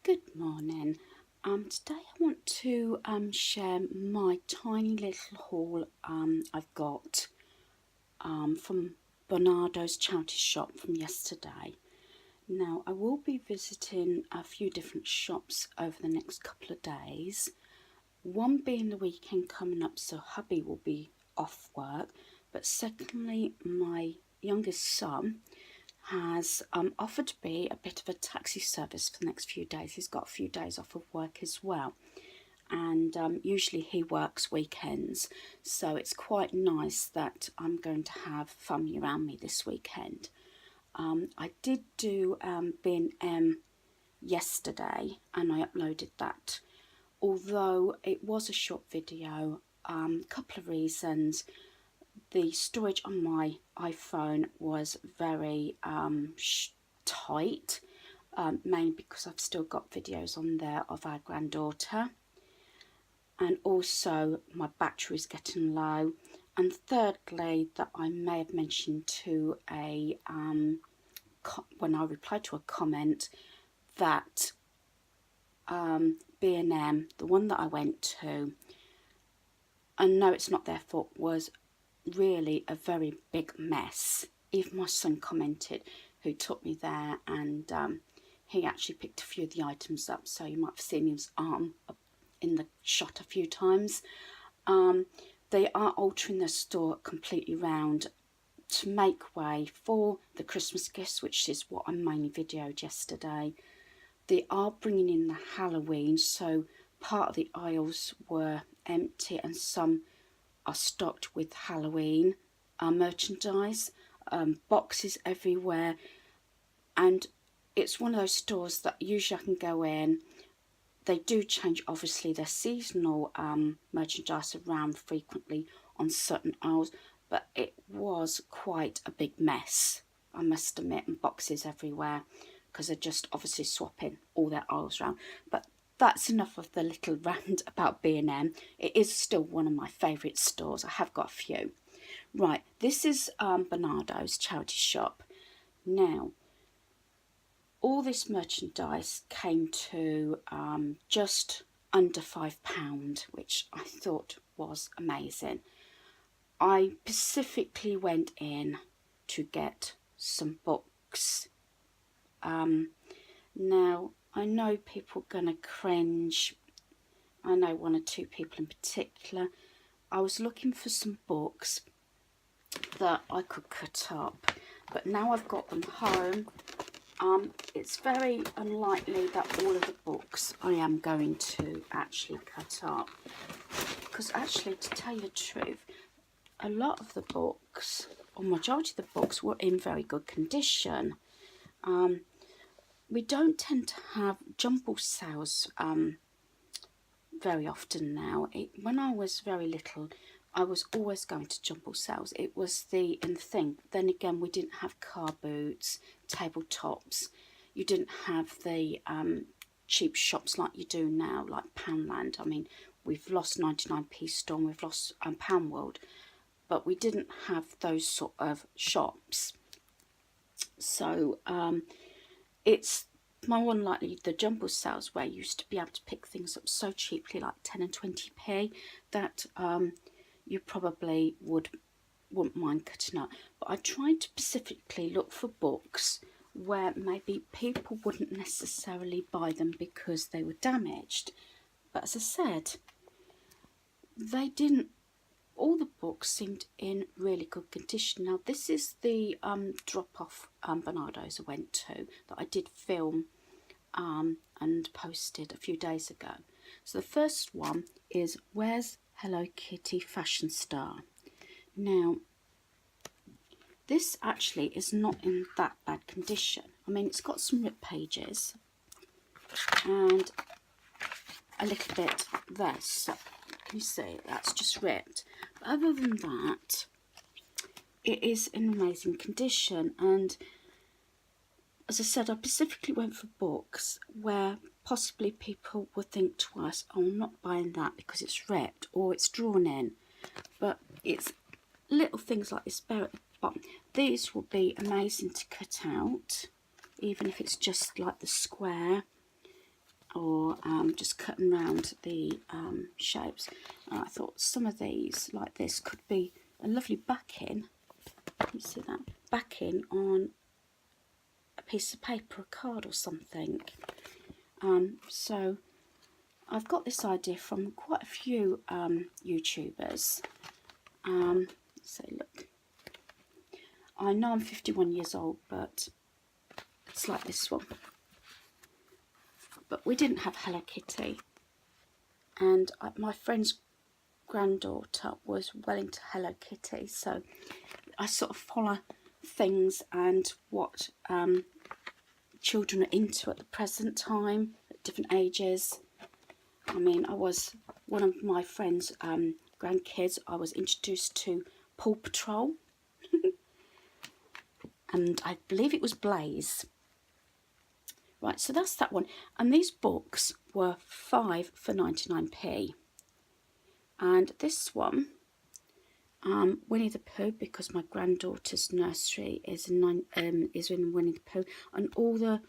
Good morning. Today I want to share my tiny little haul I've got from Bernardo's charity shop from yesterday. Now I will be visiting a few different shops over the next couple of days. One being the weekend coming up, so hubby will be off work. But secondly, my youngest son has offered to be a bit of a taxi service for the next few days. He's got a few days off of work as well, and usually he works weekends, so it's quite nice that I'm going to have family around me this weekend. I did do B&M yesterday and I uploaded that, although it was a short video. A couple of reasons. The storage on my iPhone was very tight, mainly because I've still got videos on there of our granddaughter, and also my battery is getting low, and thirdly that I may have mentioned to a when I replied to a comment that B&M, the one that I went to, and no, it's not their fault, was really a very big mess. Even my son commented, who took me there, and he actually picked a few of the items up, so you might have seen his arm up in the shot a few times. They are altering the store completely round to make way for the Christmas gifts, which is what I mainly videoed yesterday. They are bringing in the Halloween, so part of the aisles were empty and some are stocked with Halloween merchandise, boxes everywhere, and it's one of those stores that usually I can go in. They do change obviously their seasonal merchandise around frequently on certain aisles, but it was quite a big mess, I must admit, and boxes everywhere because they're just obviously swapping all their aisles around. But that's enough of the little rant about B&M. It is still one of my favourite stores. I have got a few. Right, this is Bernardo's charity shop. Now, all this merchandise came to just under £5, which I thought was amazing. I specifically went in to get some books. Now, I know people are going to cringe. I know one or two people in particular. I was looking for some books that I could cut up, but now I've got them home. It's very unlikely that all of the books I am going to actually cut up, because actually, to tell you the truth, a lot of the books, or majority of the books, were in very good condition. We don't tend to have jumble sales very often now. When I was very little, I was always going to jumble sales. It was the thing. Then again, we didn't have car boots, tabletops. You didn't have the cheap shops like you do now, like Poundland. I mean, we've lost 99p Store, and we've lost Pound World, but we didn't have those sort of shops. So it's more unlikely the jumble sales where you used to be able to pick things up so cheaply, like 10 and 20p, that you probably wouldn't mind cutting up. But I tried to specifically look for books where maybe people wouldn't necessarily buy them because they were damaged. But as I said, they didn't. All the books seemed in really good condition. Now, this is the drop-off Bernardo's I went to that I did film and posted a few days ago. So the first one is Where's Hello Kitty Fashion Star? Now, this actually is not in that bad condition. I mean, it's got some ripped pages and a little bit there. So, can you see, that's just ripped. But other than that, it is in amazing condition. And as I said, I specifically went for books where possibly people would think twice, oh, I'm not buying that because it's ripped or it's drawn in. But it's little things like this bare at the bottom. These will be amazing to cut out, even if it's just like the square. or just cutting around the shapes. And I thought some of these, like this, could be a lovely backing. You see that? Backing on a piece of paper, a card or something. So I've got this idea from quite a few YouTubers. So look, I know I'm 51 years old, but it's like this one. But we didn't have Hello Kitty, and my friend's granddaughter was well into Hello Kitty, so I sort of follow things and what children are into at the present time, at different ages. I mean, I was one of my friend's grandkids. I was introduced to Pooh Patrol, and I believe it was Blaze. Right, so that's that one. And these books were 5 for 99p. And this one, Winnie the Pooh, because my granddaughter's nursery is in Winnie the Pooh, and all the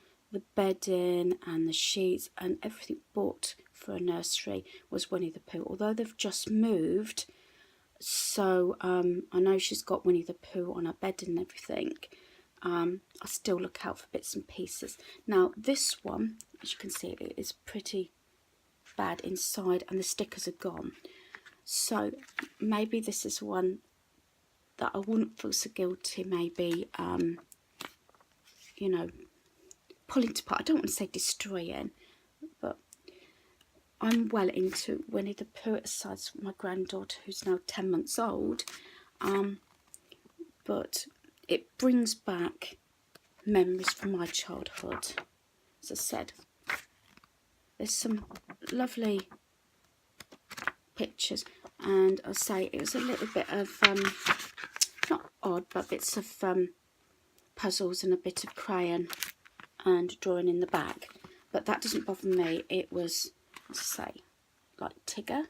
bedding and the sheets and everything bought for a nursery was Winnie the Pooh. Although they've just moved, so I know she's got Winnie the Pooh on her bed and everything. I still look out for bits and pieces. Now this one, as you can see, it is pretty bad inside and the stickers are gone. So maybe this is one that I wouldn't feel so guilty, maybe, you know, pulling to part. I don't want to say destroying, but I'm well into Winnie the Pooh, aside from my granddaughter who's now 10 months old. But it brings back memories from my childhood. As I said, there's some lovely pictures, and I'll say it was a little bit of not odd, but bits of puzzles and a bit of crayon and drawing in the back, but that doesn't bother me. It was, as I say, like Tigger,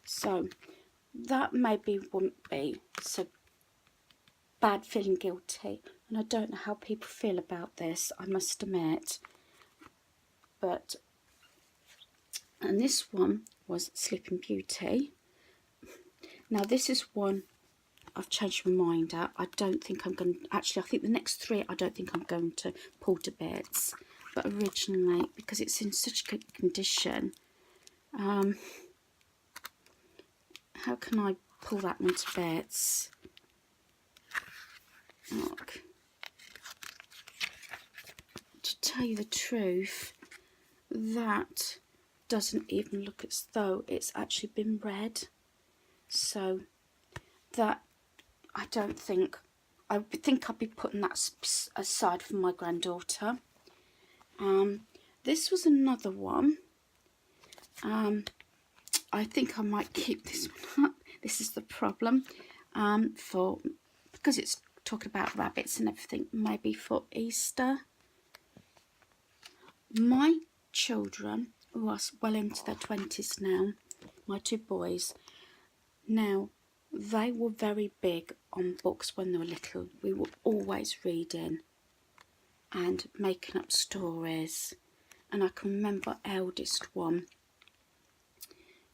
so that maybe wouldn't be so bad, feeling guilty. And I don't know how people feel about this, I must admit. But, and this one was Sleeping Beauty. Now this is one I've changed my mind at. I don't think I'm going to, actually I think the next 3 I don't think I'm going to pull to bits. But originally, because it's in such good condition, how can I pull that one to bits? Look, to tell you the truth, that doesn't even look as though it's actually been read. So that, I don't think, I think I'll be putting that aside for my granddaughter. This was another one. I think I might keep this one up. This is the problem. Because it's talking about rabbits and everything, maybe for Easter. My children, who are well into their 20s now, my 2 boys, now they were very big on books when they were little. We were always reading and making up stories. And I can remember eldest one,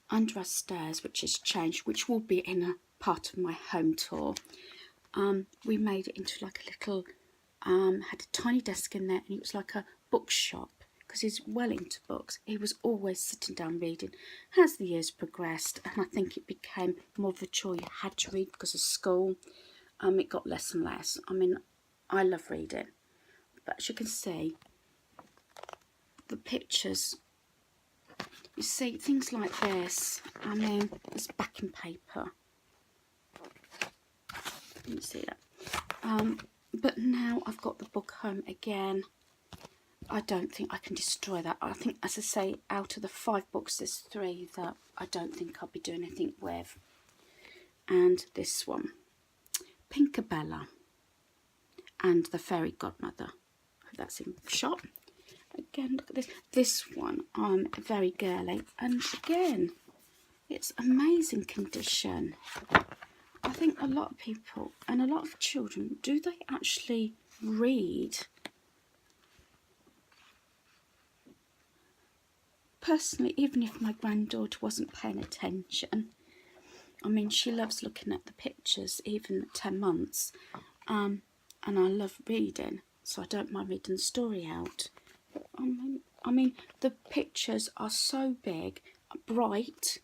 Under Our Stairs, which has changed, which will be in a part of my home tour. We made it into like a little, had a tiny desk in there, and it was like a bookshop, because he's well into books. He was always sitting down reading. As the years progressed, and I think it became more of a chore, you had to read because of school, it got less and less. I mean, I love reading, but as you can see, the pictures, you see things like this, I mean, it's backing paper. You see that? But now I've got the book home again. I don't think I can destroy that. I think, as I say, out of the 5 books, there's 3 that I don't think I'll be doing anything with. And this one, Pinkabella and the Fairy Godmother. That's in shot. Again, look at this. This one, very girly. And again, it's amazing condition. I think a lot of people and a lot of children, do they actually read personally, even if my granddaughter wasn't paying attention, I mean, she loves looking at the pictures, even at 10 months, and I love reading, so I don't mind reading the story out. I mean, the pictures are so big, bright,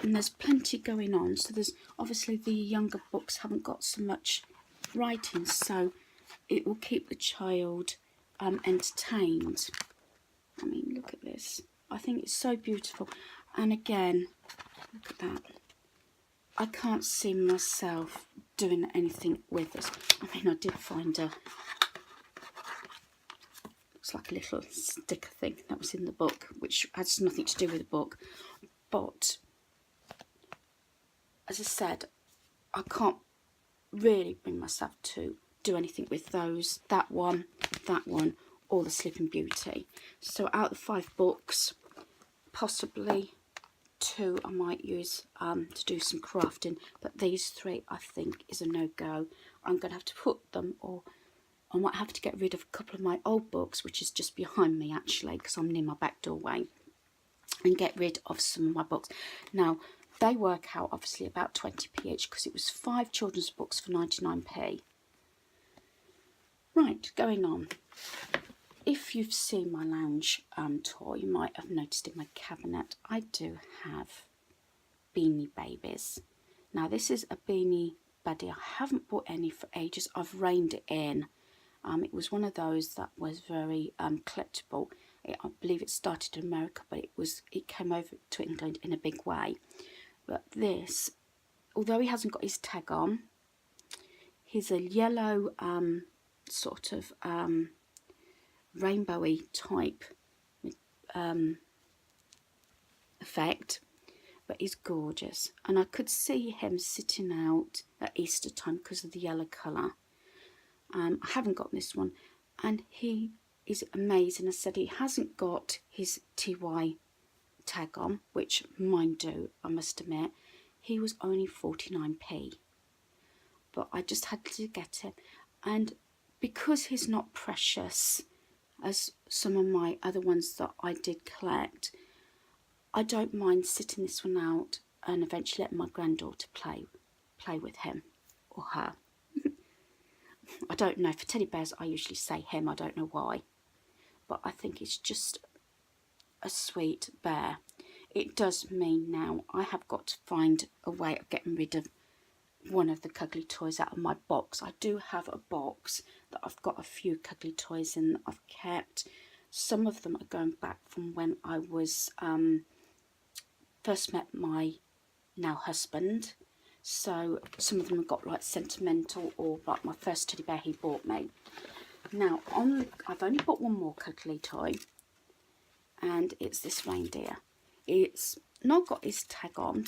and there's plenty going on. So there's obviously the younger books haven't got so much writing, so it will keep the child entertained. I mean, look at this. I think it's so beautiful. And again, look at that. I can't see myself doing anything with this. I mean, I did find a, looks like a little sticker thing that was in the book, which has nothing to do with the book. But as I said, I can't really bring myself to do anything with those. That one, or the Sleeping Beauty. So out of the 5 books, possibly 2 I might use to do some crafting, but these 3 I think is a no-go. I'm going to have to put them, or I might have to get rid of a couple of my old books, which is just behind me actually, because I'm near my back doorway, and get rid of some of my books. Now, they work out obviously about 20p each, because it was 5 children's books for 99p. Right, going on. If you've seen my lounge tour, you might have noticed in my cabinet I do have Beanie Babies. Now, this is a Beanie Buddy. I haven't bought any for ages. I've reined it in. It was one of those that was very collectible. I believe it started in America, but it came over to England in a big way. But this, although he hasn't got his tag on, he's a yellow sort of rainbowy type effect, but he's gorgeous, and I could see him sitting out at Easter time because of the yellow colour. I haven't got this one, and he is amazing. I said he hasn't got his TY tag on, which mine do, I must admit. He was only 49p, but I just had to get it, and because he's not precious as some of my other ones that I did collect, I don't mind sitting this one out and eventually letting my granddaughter play with him or her. I don't know, for teddy bears I usually say him, I don't know why, but I think it's just a sweet bear. It does mean now I have got to find a way of getting rid of one of the cuddly toys out of my box. I do have a box that I've got a few cuddly toys in that I've kept. Some of them are going back from when I was first met my now husband, so some of them have got like sentimental, or like my first teddy bear he bought me. Now I've only got one more cuddly toy, and it's this reindeer. It's not got his tag on,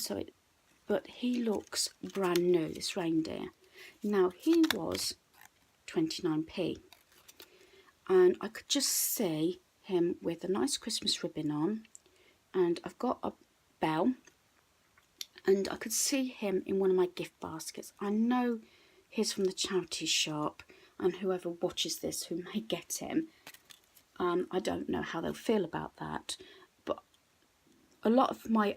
but he looks brand new, this reindeer. Now, he was 29p, and I could just see him with a nice Christmas ribbon on, and I've got a bell, and I could see him in one of my gift baskets. I know he's from the charity shop, and whoever watches this who may get him, I don't know how they'll feel about that, but a lot of my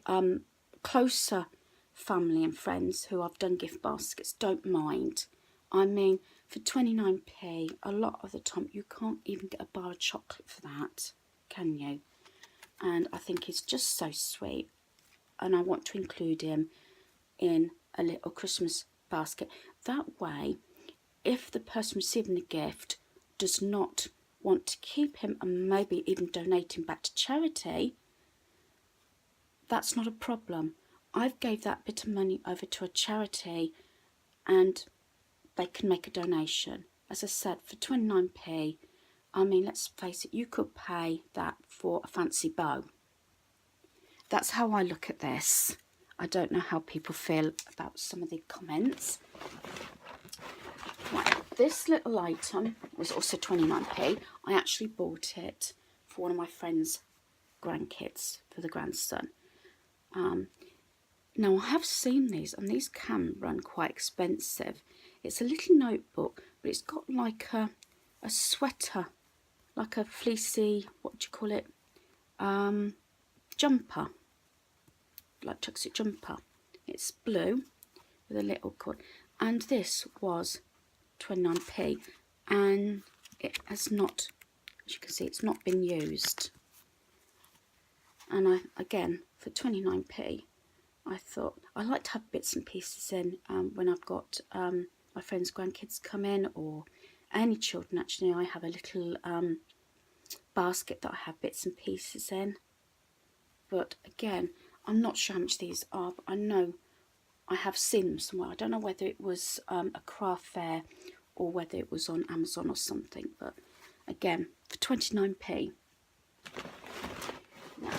closer family and friends who I've done gift baskets don't mind. I mean, for 29p, a lot of the time you can't even get a bar of chocolate for that, can you? And I think he's just so sweet, and I want to include him in a little Christmas basket. That way, if the person receiving the gift does not want to keep him and maybe even donate him back to charity, that's not a problem. I've gave that bit of money over to a charity and they can make a donation. As I said, for 29p, I mean, let's face it, you could pay that for a fancy bow. That's how I look at this. I don't know how people feel about some of the comments. Right, this little item was also 29p. I actually bought it for one of my friend's grandkids, for the grandson. Now, I have seen these, and these can run quite expensive. It's a little notebook, but it's got like a sweater, like a fleecy, what do you call it, jumper, like tracksuit jumper. It's blue with a little cord, and this was 29p, and it has not, as you can see, it's not been used. And again, for 29p, I thought I like to have bits and pieces in when I've got my friends' grandkids come in, or any children. Actually, I have a little basket that I have bits and pieces in. But again, I'm not sure how much these are, but I know I have seen them somewhere. I don't know whether it was a craft fair or whether it was on Amazon or something. But again, for 29p. Now,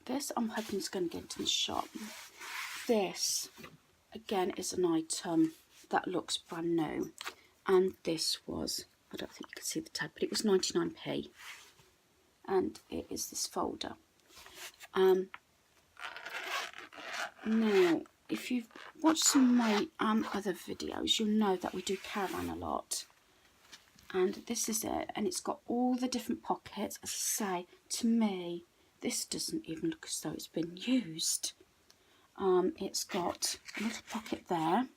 this I'm hoping is going to get into the shop. This, again, is an item that looks brand new. And this was, I don't think you can see the tag, but it was 99p. And it is this folder. Now, if you've watched some of my other videos, you'll know that we do caravan a lot. And this is it, and it's got all the different pockets. As I say, to me, this doesn't even look as though it's been used. It's got a little pocket there.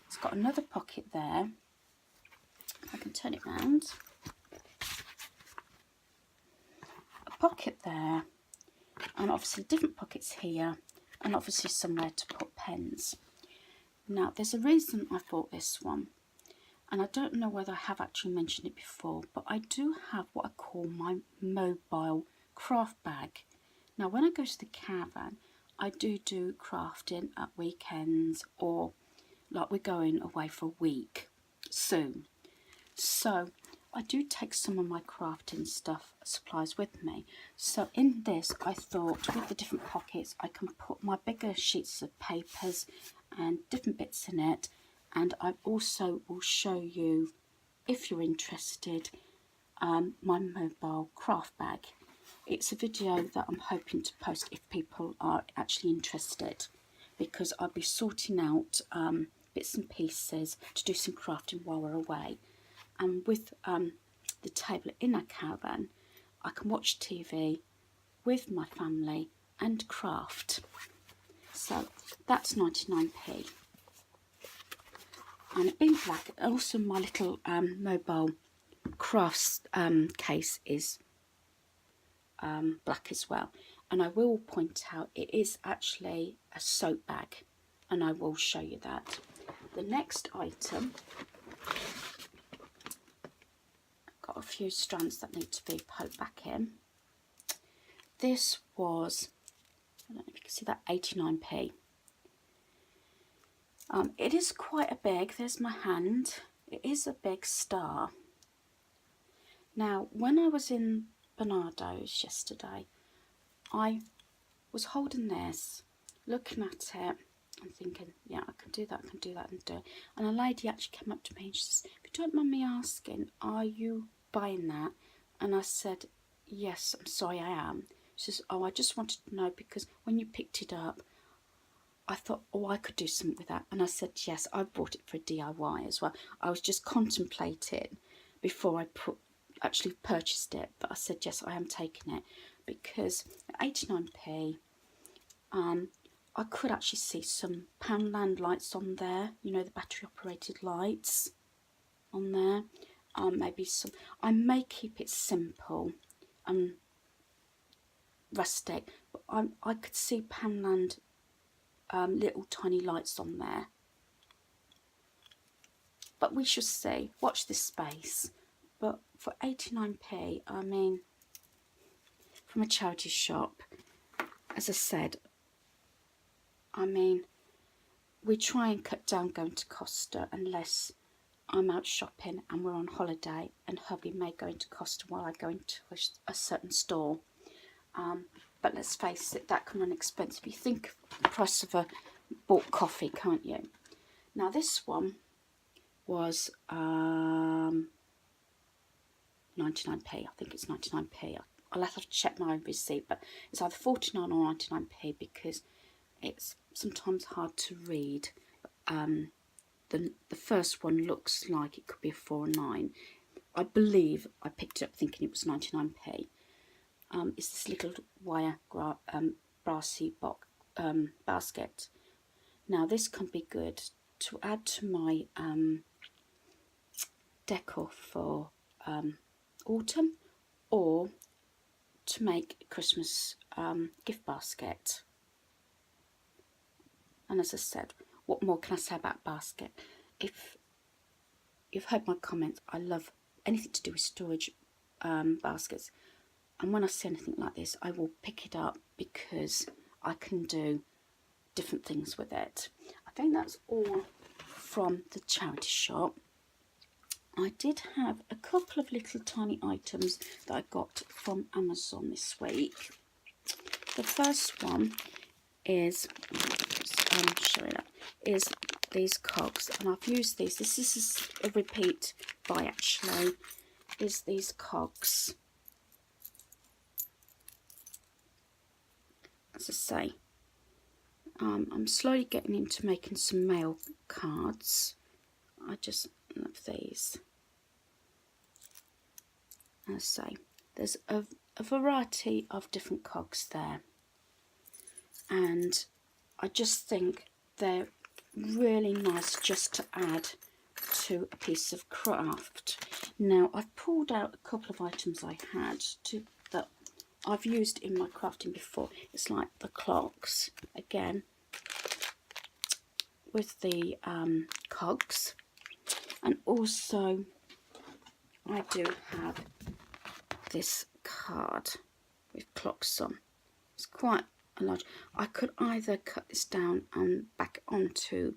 It's got another pocket there. I can turn it round. A pocket there, and obviously different pockets here, and obviously somewhere to put pens. Now, there's a reason I bought this one, and I don't know whether I have actually mentioned it before, but I do have what I call my mobile craft bag. Now, when I go to the caravan, I do crafting at weekends, or like we're going away for a week soon. So I do take some of my crafting supplies with me. So in this, I thought with the different pockets, I can put my bigger sheets of papers and different bits in it. And I also will show you, if you're interested, my mobile craft bag. It's a video that I'm hoping to post if people are actually interested, because I'll be sorting out bits and pieces to do some crafting while we're away. And with the table in our caravan, I can watch TV with my family and craft. So that's 99p. And it being black, also my little mobile crafts case is black as well. And I will point out it is actually a soap bag, and I will show you that. The next item, I've got a few strands that need to be put back in. This was, I don't know if you can see that, 89p. It is quite a big, there's my hand, it is a big star. Now, when I was in Barnardo's yesterday, I was holding this, looking at it, and thinking, yeah, I can do that, and do it. And a lady actually came up to me and she says, if you don't mind me asking, are you buying that? And I said, yes, I'm sorry, I am. She says, oh, I just wanted to know, because when you picked it up, I thought, oh, I could do something with that. And I said, yes, I bought it for a DIY as well. I was just contemplating before I actually purchased it. But I said, yes, I am taking it, because at 89p, I could actually see some Poundland lights on there. You know, the battery operated lights on there. Maybe some, I may keep it simple and rustic, but I could see Poundland little tiny lights on there, but we shall see. Watch this space. But for 89p, I mean, from a charity shop, as I said, I mean, we try and cut down going to Costa unless I'm out shopping and we're on holiday, and hubby may go into Costa while I go into a certain store. But let's face it, that can run expensive. You think of the price of a bought coffee, can't you? Now this one was 99p. I think it's 99p. I'll have to check my receipt, but it's either 49 or 99p, because it's sometimes hard to read. The first one looks like it could be a 4 or 9. I believe I picked it up thinking it was 99p. is this little wire brassy basket. Now this can be good to add to my decor for autumn, or to make a Christmas gift basket. And as I said, what more can I say about basket? If you've heard my comments, I love anything to do with storage baskets, and when I see anything like this, I will pick it up because I can do different things with it. I think that's all from the charity shop. I did have a couple of little tiny items that I got from Amazon this week. The first one is, is these cogs, and I've used these. This is a repeat buy actually. Is these cogs. As I say, I'm slowly getting into making some mail cards. I just love these. As I say, there's a variety of different cogs there, and I just think they're really nice just to add to a piece of craft. Now I've pulled out a couple of items I had that I've used in my crafting before. It's like the clocks again with the cogs, and also I do have this card with clocks on. It's quite a large. I could either cut this down and back onto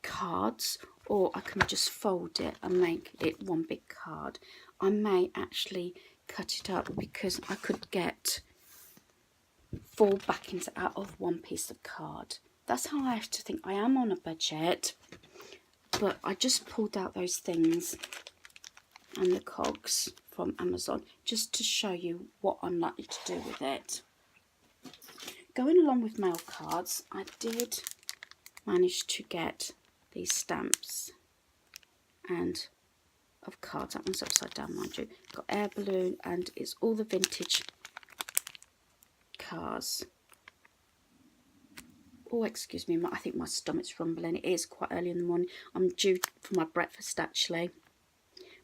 cards, or I can just fold it and make it one big card. I may actually cut it up because I could get 4 backings out of one piece of card. That's how I have to think. I am on a budget, but I just pulled out those things and the cogs from Amazon just to show you what I'm likely to do with it. Going along with mail cards, I did manage to get these stamps and of cards. That one's upside down, mind you. Got air balloon, and it's all the vintage cars. Oh, excuse me, I think my stomach's rumbling. It is quite early in the morning. I'm due for my breakfast actually,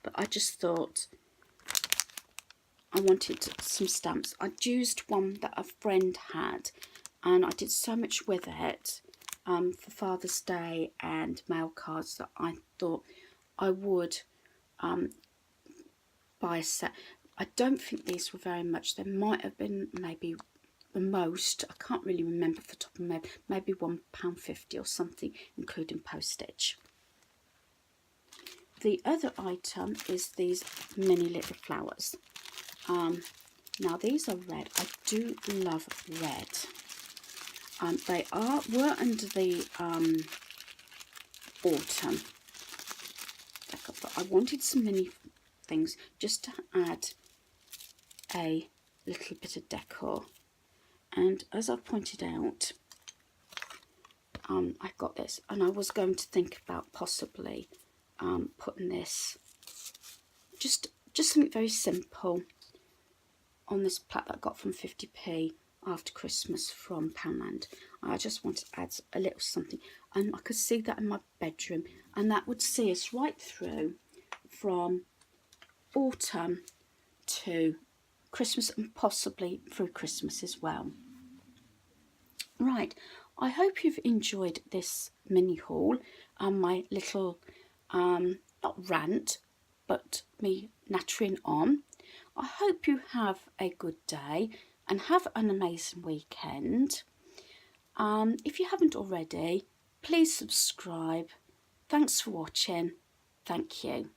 but I just thought I wanted some stamps. I'd used one that a friend had, and I did so much with it for Father's Day and mail cards that I thought I would buy a set. I don't think these were very much. There might have been maybe the most, I can't really remember off the top of my head, maybe £1.50 or something, including postage. The other item is these mini little flowers. Now these are red. I do love red. They were under the autumn decor, but I wanted some mini things just to add a little bit of decor. And as I pointed out, I got this, and I was going to think about possibly putting this, just something very simple, on this plaque that I got from 50p after Christmas from Poundland. I just wanted to add a little something, and I could see that in my bedroom, and that would see us right through from autumn to Christmas, and possibly through Christmas as well. Right, I hope you've enjoyed this mini haul and my little not rant, but me nattering on. I hope you have a good day and have an amazing weekend. If you haven't already, please subscribe. Thanks for watching. Thank you.